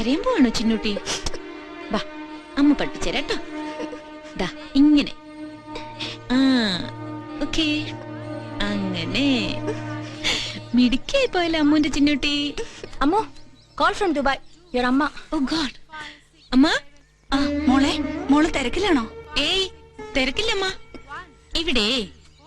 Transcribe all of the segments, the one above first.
കരയാൻ പോവാണോ ചിന്നൂട്ടി? വാ, അമ്മ പഠിപ്പിച്ചേരാട്ടോ. ദാ ഇങ്ങനെ. ആ, ഓക്കേ. അങ്ങനെ മിടുക്കിയായി പോയല്ലോ അമ്മുന്റെ ചിന്നൂട്ടി. അമ്മോ, കോൾ ഫ്രം ദുബായ്. യുവർ അമ്മ. ഓ ഗോഡ്. അമ്മ. മോള് തിരക്കിലാണോ? ഏയ്, തിരക്കില്ലമ്മ. ഇവിടെ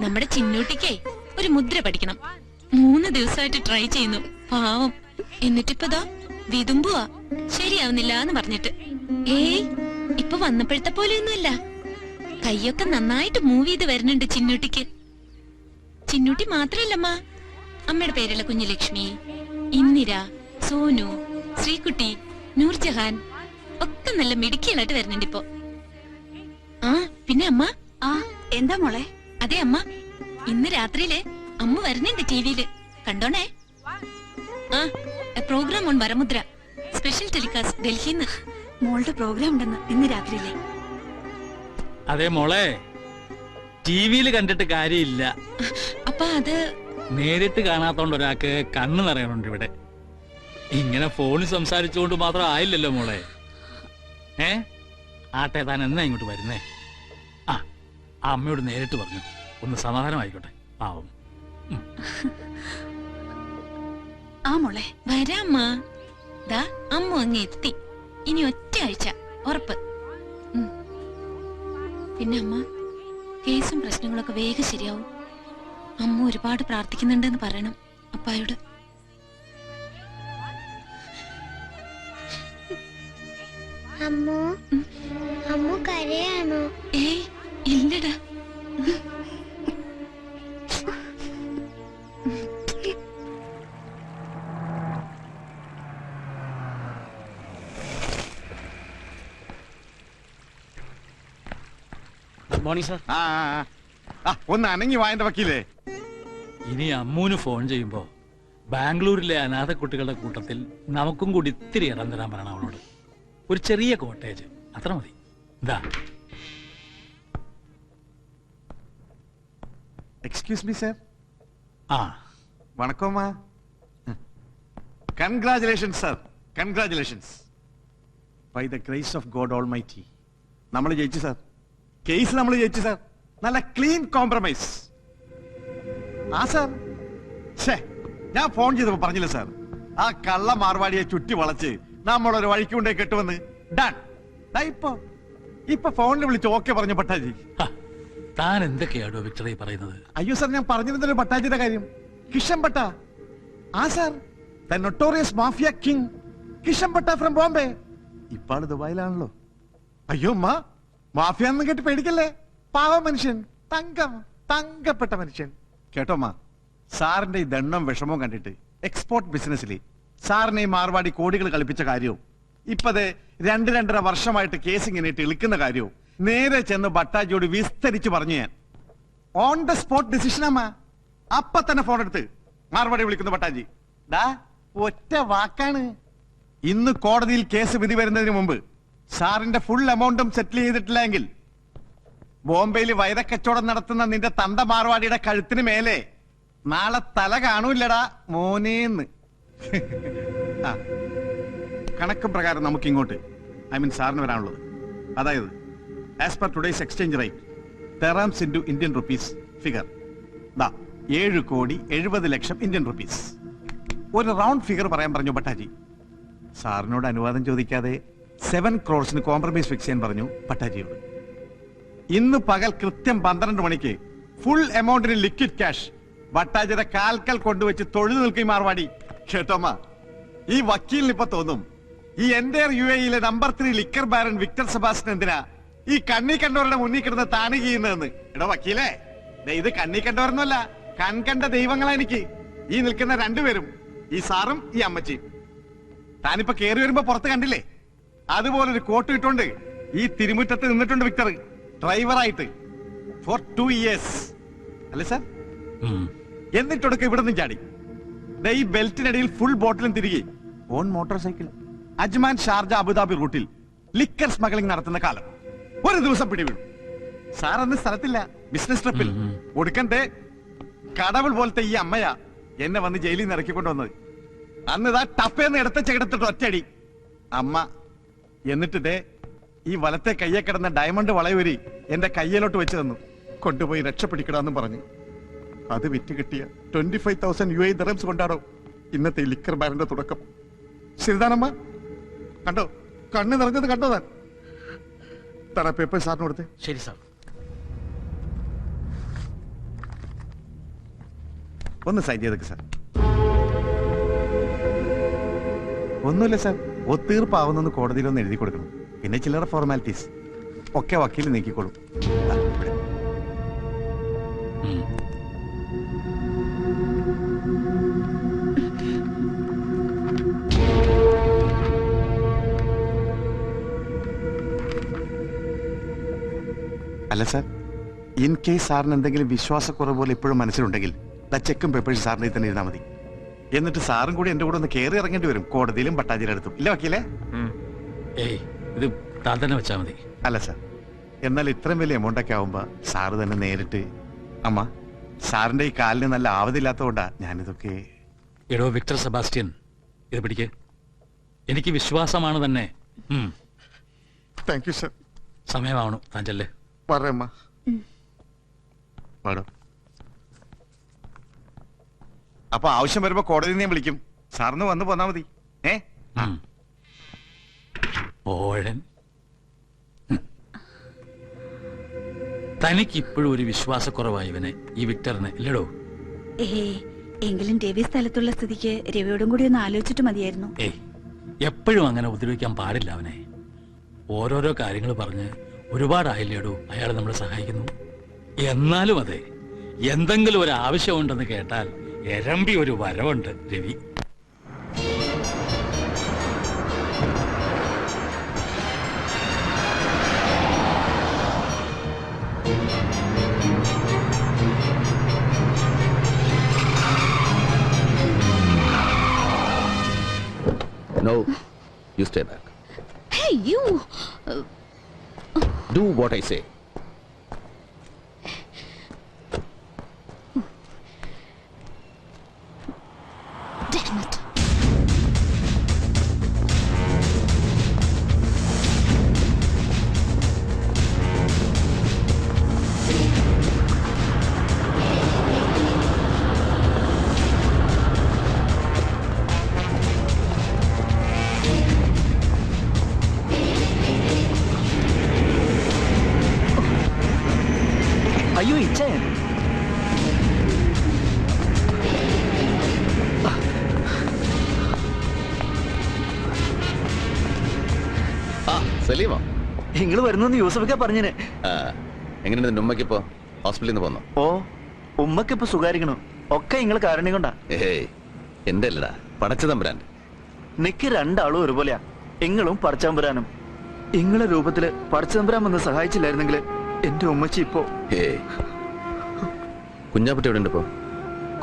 നമ്മുടെ ചിന്നൂട്ടിക്കേ ഒരു മുദ്ര പഠിക്കണം. 3 ദിവസമായിട്ട് ട്രൈ ചെയ്യുന്നു. പാവം. എന്നിട്ടിപ്പതാ വിതുമ്പുവാ, ശരിയാവുന്നില്ല എന്ന് പറഞ്ഞിട്ട്. ഏയ്, ഇപ്പൊ വന്നപ്പോഴത്തെ പോലെയൊന്നുമല്ല. കൈയൊക്കെ നന്നായിട്ട് മൂവ് ചെയ്ത് വരുന്നുണ്ട് ചിന്നൂട്ടിക്ക്. ചിന്നൂട്ടി മാത്രല്ലമ്മ, അമ്മയുടെ പേരുള്ള കുഞ്ഞുലക്ഷ്മി, ഇന്ദിര, സോനു, ശ്രീകുട്ടി, നൂർജഹാൻ ഒക്കെ നല്ല മിടുക്കികളായിട്ട് വരുന്നുണ്ട് ഇപ്പൊ. ആ പിന്നെ അമ്മ. ആ, എന്താ മോളെ? അതെ അമ്മ, ഇന്ന് രാത്രിയില് അമ്മ വരുന്നുണ്ട് ടിവിയില്, കണ്ടോണേ. ആ, പ്രോഗ്രാം ഓൺ വരമുദ്ര, സ്പെഷ്യൽ ടെലികാസ്റ്റ് ഡൽഹിന്ന്. മോളുടെ പ്രോഗ്രാം ഉണ്ടെന്ന് ഇന്ന് രാത്രിയിലെ. അതെ മോളെ, ടിവിയിൽ കണ്ടിട്ട് കാര്യമില്ല. അപ്പൊ അത് നേരിട്ട് കാണാത്തോണ്ട് ഒരാൾക്ക് കണ്ണ് നിറയണുണ്ട് ഇവിടെ. ഇങ്ങനെ ഫോണിൽ സംസാരിച്ചുകൊണ്ട് മാത്രം ആയില്ലല്ലോ മോളെ. ആട്ടെ, താൻ എന്നാ ഇങ്ങോട്ട് വരുന്നേ? ആ, അമ്മയോട് നേരിട്ട് പറഞ്ഞു, ഒന്ന് സമാധാനമായിക്കോട്ടെ, പാവം. ആ മോളെ, വരാമ്മ. ദാ അമ്മ അങ്ങ് എത്തി. ഇനി ഒറ്റ ആഴ്ച ഉറപ്പ്. പിന്നെ അമ്മ, കേസും പ്രശ്നങ്ങളൊക്കെ വേഗം ശരിയാവും. അമ്മ ഒരുപാട് പ്രാർത്ഥിക്കുന്നുണ്ടെന്ന് പറയണം അപ്പായോട്. അമ്മോ, അമ്മു കരയാണോ? ഏയ് ഇല്ലടാ. Morning sir. ഒന്ന് അനങ്ങി വായന്റെ വക്കീലേ. ഇനി അമ്മൂന് ഫോൺ ചെയ്യുമ്പോ ബാംഗ്ലൂരിലെ അനാഥ കുട്ടികളുടെ കൂട്ടത്തിൽ നമുക്കും കൂടി ഇത്തിരി ഇടം തരാൻ പറയണം അവളോട്. ഒരു ചെറിയ കോട്ടേജ്, അത്ര മതി. എന്താ? Excuse me sir. ആ, വണക്കമ്മ. Congratulations sir, congratulations. By the grace of God almighty നമ്മൾ ജയിച്ചു സർ. കേസ് നമ്മൾ ജയിച്ചു സർ. നല്ല ക്ലീൻ കോംപ്രമൈസ്. ആ സർ, ഞാൻ ഫോൺ ചെയ്തപ്പോ പറഞ്ഞില്ല സർ, ആ കള്ള മാർവാടിയെ ചുറ്റി വളച്ച് നമ്മളൊരു വഴിക്ക് കൊണ്ടേ കെട്ടുവന്ന്. ഡൺ. ഇപ്പൊ ഫോണിൽ വിളിച്ച് ഓക്കെ പറഞ്ഞു പട്ടാജി. താൻ എന്തൊക്കെയാണോ വിക്ടറി പറയുന്നത്? അയ്യോ സർ, ഞാൻ പറഞ്ഞിരുന്നല്ലോ പട്ടാജിയുടെ കാര്യം. കിഷൻ പട്ട. ആ sir, the notorious mafia king Kishan പട്ട ഫ്രം ബോംബെ. ഇപ്പാള് ദുബായിലാണല്ലോ. അയ്യോ അമ്മ, മാഫിയ എന്ന് കേട്ട് പേടിക്കല്ലേ. പാവ മനുഷ്യൻ, തങ്കപ്പെട്ട മനുഷ്യൻ. കേട്ടോ അമ്മ, സാറിന്റെ ഈ ദണ്ണം വിഷമവും കണ്ടിട്ട് എക്സ്പോർട്ട് ബിസിനസ്സിൽ സാറിനെ ഈ മാർവാടി കോടികൾ കളിപ്പിച്ച കാര്യവും ഇപ്പത് 2-2.5 വർഷമായിട്ട് കേസ് ഇങ്ങനെ ഇളിക്കുന്ന കാര്യവും നേരെ ചെന്ന് ഭട്ടാജിയോട് വിസ്തരിച്ച് പറഞ്ഞു. ഞാൻ ഓൺ ദ സ്പോട്ട് ഡിസിഷൻ അമ്മ. അപ്പൊ തന്നെ ഫോൺ എടുത്ത് മാർവാടി വിളിക്കുന്നു ഭട്ടാജി. ഒറ്റ വാക്കാണ്. ഇന്ന് കോടതിയിൽ കേസ് വിധി വരുന്നതിന് മുമ്പ് സാറിന്റെ ഫുൾ എമൗണ്ടും സെറ്റിൽ ചെയ്തിട്ടില്ല എങ്കിൽ ബോംബെയിൽ വൈരക്കച്ചവടം നടത്തുന്ന നിന്റെ തന്ത മാർവാടിയുടെ കഴുത്തിന് മേലെ നാളെ തല കാണൂല്ലടാ മോനേന്ന്. കണക്ക് പ്രകാരം നമുക്ക് ഇങ്ങോട്ട്, ഐ മീൻ സാറിന് വരാനുള്ളത്, അതായത് as per today's exchange rate dirhams into Indian rupees figure 7,70,00,000 Indian rupees. ഒരു റൗണ്ട് ഫിഗർ പറയാൻ പറഞ്ഞു പട്ടാജി. സാറിനോട് അനുവാദം ചോദിക്കാതെ 7 crores കോംപ്രമൈസ് ഫിക്സ് ചെയ്യാൻ പറഞ്ഞു പട്ടാജിയോട്. ഇന്ന് പകൽ കൃത്യം 12 മണിക്ക് ഫുൾ എമൗണ്ടിന് ലിക്വിഡ് ക്യാഷ് ഭട്ടാജിയുടെ കാൽക്കൽ കൊണ്ടുവച്ച് തൊഴുതു നിൽക്കും മാർവാടി. കേട്ടോമ്മ, ഈ വക്കീലിന് ഇപ്പൊ തോന്നും ഈ എന്റെ UAE number 3 liquor baron Victor Sebastian എന്തിനാ ഈ കണ്ണി കണ്ടവരുടെ മുന്നിൽ കിടന്ന് താണി ചെയ്യുന്നതെന്ന്. എടോ വക്കീലേ, ഇത് കണ്ണി കണ്ടവരൊന്നുമല്ല, കൺകണ്ട ദൈവങ്ങളാ എനിക്ക് ഈ നിൽക്കുന്ന 2 പേരും, ഈ സാറും ഈ അമ്മച്ചിയും. താനിപ്പോ കേറി വരുമ്പോ പുറത്ത് കണ്ടില്ലേ, അതുപോലൊരു കോട്ട് ഇട്ടോണ്ട് ഈ തിരുമുറ്റത്ത് നിന്നിട്ടുണ്ട് വിക്ടർ, ഡ്രൈവറായിട്ട് ഫോർ 2 years. അല്ലേ സാർ? എന്നിട്ടൊടുക്ക ഇവിടെ നിന്ന് ചാടി ഈ ബെൽറ്റിനടിയിൽ ഫുൾ ബോട്ടിലും തിരികെ on motor cycle Ajman Sharjah Abu Dhabi റൂട്ടിൽ ലിക്കർ സ്മഗ്ലിംഗ് നടത്തുന്ന കാലം ഒരു ദിവസം പിടിവിടും. സാർ അന്ന് സ്ഥലത്തില്ല, ബിസിനസ് ട്രിപ്പിൽ. ഒടുക്കന്റെ കടവൾ പോലത്തെ ഈ അമ്മയാ എന്നെ വന്ന് ജയിലിൽ നിന്ന് ഇറക്കിക്കൊണ്ടുവന്നത്. അന്ന് ഇതാ ടപ്പേന്ന് എടുത്ത ചെകിടത്തിട്ട് ഒറ്റയടി. അമ്മ എന്നിട്ട് ഈ വലത്തെ കയ്യെ കിടന്ന ഡയമണ്ട് വളയുരി എന്റെ കയ്യിലോട്ട് വെച്ച് തന്നു. കൊണ്ടുപോയി രക്ഷപ്പെടിക്കണമെന്നും പറഞ്ഞു. അത് വിറ്റ് കിട്ടിയ 25,000 UAE ദിർഹംസ് കൊണ്ടാണോ ഇന്നത്തെ ഈ ലിക്കർ ബാറിന്റെ തുടക്കം. ശരിതാനമ്മ, കണ്ടോ? കണ്ണ് നിറഞ്ഞത് കണ്ടോ? താൻ തറ പേപ്പർ സാറിന് കൊടുത്തേ. ശരി സാർ. ഒന്ന് സൈൻ ചെയ്തേക്ക് സാർ. ഒന്നുമില്ല സാർ, ഒത്തീർപ്പാവുന്നെന്ന് കോടതിയിലൊന്ന് എഴുതി കൊടുക്കണം. പിന്നെ ചില്ലറ ഫോർമാലിറ്റീസ് ഒക്കെ വക്കീൽ നീക്കിക്കോളും. ഇവിടെ അല്ല സാർ, ഇൻ കേസ് സാറിന് എന്തെങ്കിലും വിശ്വാസക്കുറവ് പോലെ ഇപ്പോഴും മനസ്സിലുണ്ടെങ്കിൽ ചെക്കും പേപ്പേഴ്സ് സാറിനെ തന്നെ ഇരുന്നാൽ മതി. എന്നിട്ട് സാറും കൂടി എന്റെ കൂടെ ഒന്ന് കയറി ഇറങ്ങേണ്ടി വരും, കോടതിയിലും പട്ടാജിയുടെ അടുത്തും. ഇല്ല വക്കീലേ? ഏയ്, ഇത് താൻ തന്നെ വെച്ചാ മതി. അല്ല സാർ, എന്നാൽ ഇത്രയും വലിയ എമൗണ്ട് ഒക്കെ ആവുമ്പോ സാറ് തന്നെ നേരിട്ട്. അമ്മ, സാറിന്റെ ഈ കാലിന് നല്ല ആവതില്ലാത്തതുകൊണ്ടാ ഞാനിതൊക്കെ. എടോ വിക്ടർ സെബാസ്റ്റ്യൻ, ഇത് പിടിക്ക്. എനിക്ക് വിശ്വാസമാണ് തന്നെ. Thank you sir. സമയമാവണു, താൻ ചെല്ലേ. പറയമ്മ. പാടോ. അപ്പൊ ആവശ്യം വരുമ്പോ കോടതിയിൽ ഞാൻ വിളിക്കും. സാറിന് വന്ന് പോന്നാ മതി. ഓഴൻ, തനിക്ക് ഇപ്പോഴും ഒരു വിശ്വാസക്കുറവായി ഇവനെ, ഈ വിക്ടറിന്, ഇല്ലടോ? എങ്കിലും രവി സ്ഥലത്തുള്ള സ്ഥിതിക്ക് രവിയോടും കൂടി ഒന്ന് ആലോചിച്ചിട്ട് മതിയായിരുന്നു. എപ്പോഴും അങ്ങനെ ഉപദ്രവിക്കാൻ പാടില്ല അവനെ. ഓരോരോ കാര്യങ്ങൾ പറഞ്ഞ് ഒരുപാടായില്ലേടോ അയാൾ നമ്മളെ സഹായിക്കുന്നു. എന്നാലും അതെ, എന്തെങ്കിലും ഒരു ആവശ്യമുണ്ടെന്ന് കേട്ടാൽ എരമ്പി ഒരു വരവുണ്ട് Ravi. No, you stay back. Hey, you! Do what I say. Damn it! അയ്യോ ഇച്ഛൻ സലീമോ? നിങ്ങൾ വരുന്നെന്ന് യൂസഫൊക്കെ പറഞ്ഞിന്. എങ്ങനെയുണ്ട് നിന്റെ ഉമ്മക്കിപ്പോ? ഹോസ്പിറ്റലിൽ നിന്ന് പോന്നോ? ഓ, ഉമ്മക്കിപ്പോ സുഖാരിക്കണു. ഒക്കെ നിങ്ങൾ കാരണം കൊണ്ടാ. ഏയ്, എന്റെ അല്ലടാ, പടച്ചതമ്പുരാൻ. നിക്ക് രണ്ടാളും ഒരുപോലെയാ. ഇങ്ങളും പടച്ചതമ്പുരാനും. ഇങ്ങളെ രൂപത്തില് പടച്ചതമ്പുരാൻ വന്ന് സഹായിച്ചില്ലായിരുന്നെങ്കിൽ എന്റെ ഉമ്മച്ചി ഇപ്പോ. ഏയ്, കുഞ്ഞാപ്പട്ടി എവിടെ ഉണ്ട് ഇപ്പോ?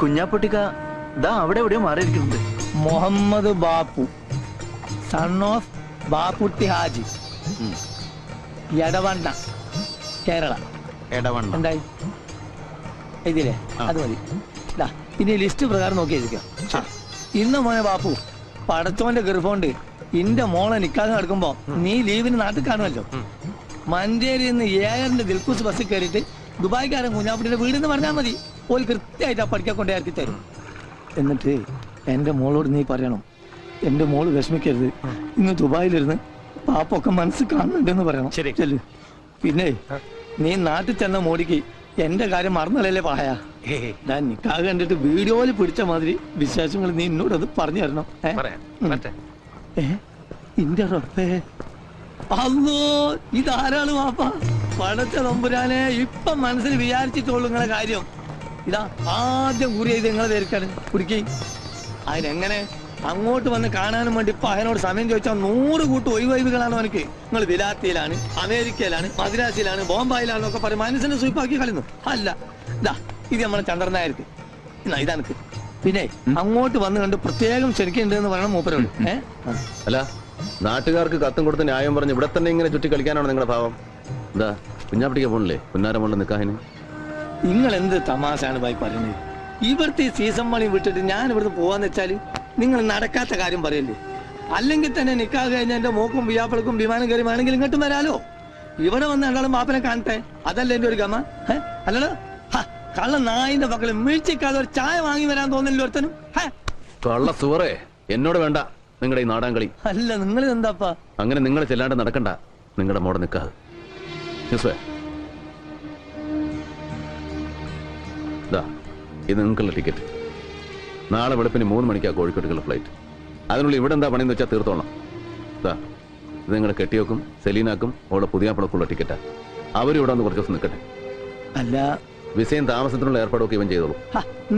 കുഞ്ഞാപ്പൊട്ടിക്ക ദാ അവിടെ എവിടെയോ മാറിയിരിക്കുന്നുണ്ട്. Muhammad Bappu, son of Bapputty Haji, Edavanna, Kerala. എന്തായി ഇതില്ലേ? അത് മതി. ഇനി ലിസ്റ്റ് പ്രകാരം നോക്കി എഴുതിക്കാം. ഇന്ന് മോനെ ബാപ്പു, പടച്ചോന്റെ ഗർഭമുണ്ട് ഇന്റെ മോളെ നിക്കാതെ നടക്കുമ്പോ നീ ലീവിന് നാട്ടിൽ കാണുമല്ലോ. മഞ്ചേരിയിൽ നിന്ന് ഏഴറിന്റെ ദിൽക്കൂസ് ബസ്സിൽ കയറിയിട്ട് ദുബായ്ക്കാരൻ കുഞ്ഞാപ്പുട്ടിയുടെ വീടെന്ന് പറഞ്ഞാൽ മതി. ഓല് കൃത്യമായിട്ട് ആ പഠിക്കാൻ കൊണ്ടേ ഇറക്കി തരും. എന്നിട്ട് എന്റെ മോളോട് നീ പറയണം, എന്റെ മോള് വിഷമിക്കരുത്, ഇന്ന് ദുബായിലിരുന്ന് പാപ്പൊക്കെ മനസ്സ് കാണുന്നുണ്ടെന്ന് പറയണം. ശരി. പിന്നെ നീ നാട്ടിൽ ചെന്ന മോടിക്ക് എന്റെ കാര്യം മറന്നല്ലേ പായ. ഞാൻ നിക്കാഹ് കണ്ടിട്ട് വീഡിയോയിൽ പിടിച്ച മാതിരി വിശേഷങ്ങൾ നീ എന്നോടത് പറഞ്ഞു തരണം. ഇന്റെ റബ്ബേ, അല്ലോ ഇതാരാള് വാപ്പ? പടച്ച തമ്പുരാനെ, ഇപ്പൊ മനസ്സിൽ വിചാരിച്ചിട്ടുള്ളൂ നിങ്ങളെ കാര്യം. ഇതാ ആദ്യം കുറി ചെയ്ത് നിങ്ങളെ പേർക്കാണ് കുടിക്കി. അതിനെങ്ങനെ അങ്ങോട്ട് വന്ന് കാണാനും വേണ്ടി ഇപ്പൊ അതിനോട് സമയം ചോദിച്ചാൽ 100 കൂട്ട് ഒഴിവൊഴിവുകളാണ് എനിക്ക്. നിങ്ങൾ വിലാത്തിയിലാണ്, അമേരിക്കയിലാണ്, മദ്രാസിലാണ്, ബോംബായിലാണെന്നൊക്കെ പറയും മനസ്സിനെ സൂപ്പാക്കി കളയുന്നു. അല്ല, ഇതാ ഇത് നമ്മളെ ചന്ദ്രനായർക്ക്. എന്നാ ഇതാനക്ക്. പിന്നെ അങ്ങോട്ട് വന്ന് കണ്ട് പ്രത്യേകം ക്ഷണിക്കുന്നുണ്ടെന്ന് പറയണം മൂപ്പരോട്. അല്ല, നാട്ടുകാർക്ക് കത്തും കൊടുത്ത് ന്യായം പറഞ്ഞ് ഇവിടെ തന്നെ ഇങ്ങനെ ചുറ്റി കളിക്കാനാണ് നിങ്ങളുടെ ഭാവം? എന്താ കുഞ്ഞാപ്പിടിക്കാൻ പോണില്ലേ പുന്നാരം കൊണ്ട് നിക്കാഹിന്? നിങ്ങൾ എന്ത് തമാശാണ് ഭായി പറയുന്നത്? ഇവിടുത്തെ സീസൺ മണി വിട്ടിട്ട് ഞാൻ ഇവിടുന്ന് പോവാന്ന് വെച്ചാല് നിങ്ങൾ നടക്കാത്ത കാര്യം പറയല്ലേ? അല്ലെങ്കിൽ തന്നെ നിക്കാതെ കഴിഞ്ഞ എന്റെ മോക്കും വിയാപ്പിളക്കും വിമാനം കയറി വേണമെങ്കിൽ ഇങ്ങോട്ടും വരാലോ. ഇവിടെ വന്ന് രണ്ടാളും മാപ്പനെ കാണട്ടെ, അതല്ല എന്റെ ഒരു ഗമ. അല്ലല്ലോ കള്ള നായിന്റെ മക്കള് വീഴ്ചക്കാതെ ഒരു ചായ വാങ്ങി വരാൻ തോന്നില്ല ഒരുത്തനും. കള്ള സുവറേ, എന്നോട് വേണ്ട നിങ്ങളുടെ ഈ നാടാങ്കളി. അല്ല നിങ്ങൾ എന്താപ്പാ അങ്ങനെ നിങ്ങൾ ചെല്ലാണ്ട് നടക്കണ്ട. നിങ്ങളുടെ മോടെ നിൽക്കാതെ ഇത് നിങ്ങൾക്കുള്ള ടിക്കറ്റ്. നാളെ വെളുപ്പിന് 3 മണിക്കാണ് കോഴിക്കോട്ടുള്ള ഫ്ലൈറ്റ്. അതിനുള്ളിൽ ഇവിടെ എന്താ പണിയെന്ന് വെച്ചാൽ തീർത്തോണം. ഇത് നിങ്ങളുടെ കെട്ടിയോക്കും സെലീനാക്കും അവളുടെ പുതിയാപ്പിളക്കുള്ള ടിക്കറ്റാ. അവരും ഇവിടെ വന്ന് കുറച്ച് ദിവസം നിൽക്കട്ടെ. അല്ല വിസയും താമസത്തിനുള്ള ഏർപ്പാടൊക്കെ ഇവൻ ചെയ്തോളൂ.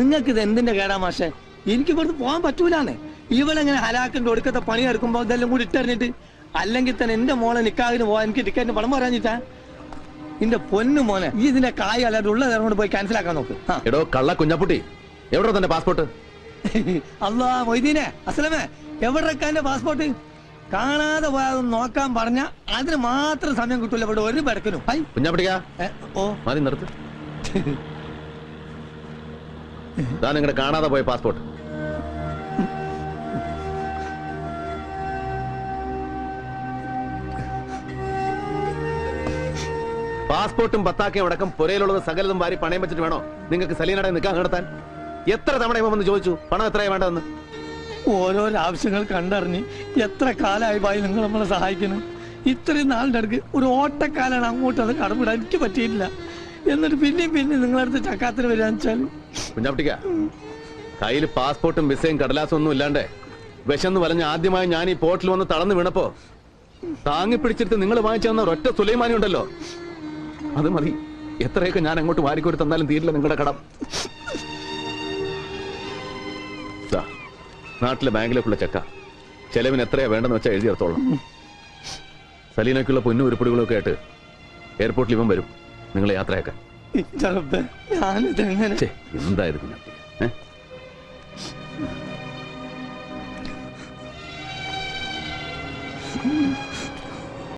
നിങ്ങൾക്ക് ഇത് എന്തിന്റെ കേടാ മാഷെ? എനിക്ക് ഇവിടുന്ന് പോകാൻ പറ്റൂലാന്നേ. ഇവളെങ്ങനെ ഹലാക്കിന്റെ ഒടുക്കത്തെ പണി എടുക്കുമ്പോ ഇതെല്ലാം കൂടി ഇട്ടെറിഞ്ഞിട്ട്, അല്ലെങ്കിൽ തന്നെ എന്റെ മോളെ നിക്കാതിന് പോവാൻ എനിക്ക് ടിക്കറ്റിന് പണം പറയാഞ്ഞിട്ടാ. എന്റെ പൊന്നു മോനെ, ഈ ഇതിന്റെ കായ് അല്ലാതെ ഉള്ളത് കൊണ്ട് പോയി ക്യാൻസൽ ആക്കാൻ നോക്ക്. എടോ കള്ള കുഞ്ഞാപ്പുട്ടി, എവിടെ തന്നെ പാസ്പോർട്ട്? അല്ലാ മൊയ്തീനെ, അസ്ലമേ, എവിടെക്കാന്റെ പാസ്പോർട്ട്? കാണാതെ പോയാതൊന്ന് നോക്കാൻ പറഞ്ഞ അതിന് മാത്രം സമയം കിട്ടൂല ഇവിടെ ഒരു ബെടക്കിനും. കുഞ്ഞാപ്പട്ടിക്കാ ഓ മതി, നിർത്ത്. നിങ്ങളുടെ കാണാതെ പോയ പാസ്പോർട്ട്. പാസ്പോർട്ടും പത്താക്കയും അടക്കം പുരയിലുള്ളത് സകലതും വാരി പണയം വെച്ചിട്ട് വേണോ നിങ്ങൾക്ക് സലീനയുടെ നിൽക്കാൻ നടത്താൻ? എത്ര തവണ ഇവ വന്ന് ചോദിച്ചു പണം എത്രയാ വേണ്ടതെന്ന്? ഓരോരോ ആവശ്യങ്ങൾ കണ്ടറിഞ്ഞ് എത്ര കാലമായി ഭായി നിങ്ങൾ നമ്മളെ സഹായിക്കുന്നു. ഇത്രയും നാളിന്റെ അടുക്ക് ഒരു ഓട്ടക്കാലാണ് അങ്ങോട്ട് അത് കടമിടാൻ എനിക്ക് പറ്റിയിട്ടില്ല. എന്നിട്ട് പിന്നെയും നിങ്ങളടുത്ത് ചക്കാത്തിന് വരാന്ന് വെച്ചാല് കുഞ്ഞാപ്പട്ടിക്ക, കയ്യിൽ പാസ്പോർട്ടും വിസയും കടലാസും ഒന്നും ഇല്ലാണ്ടേ വിശന്ന് വലഞ്ഞ് ആദ്യമായി ഞാൻ ഈ പോർട്ടിൽ വന്ന് തളർന്നു വീണപ്പോ താങ്ങി പിടിച്ചിട്ട് നിങ്ങൾ വാങ്ങിച്ചു തന്ന ഒരൊറ്റ സുലൈമാനി ഉണ്ടല്ലോ, അത് മതി. എത്രയൊക്കെ ഞാൻ അങ്ങോട്ട് വാരിക്കോരി തന്നാലും തീരില്ല നിങ്ങളുടെ കടം. നാട്ടിലെ ബാങ്കിലേക്കുള്ള ചെക്ക, ചെലവിന് എത്രയാ വേണ്ടെന്ന് വെച്ചാൽ എഴുതി എടുത്തോളാം. സലീനയ്ക്കുള്ള പൊന്നും ഉരുപ്പടികളൊക്കെ ആയിട്ട് എയർപോർട്ടിൽ ഇവൻ വരും നിങ്ങളെ യാത്രയാക്കാൻ. എന്തായിരുന്നു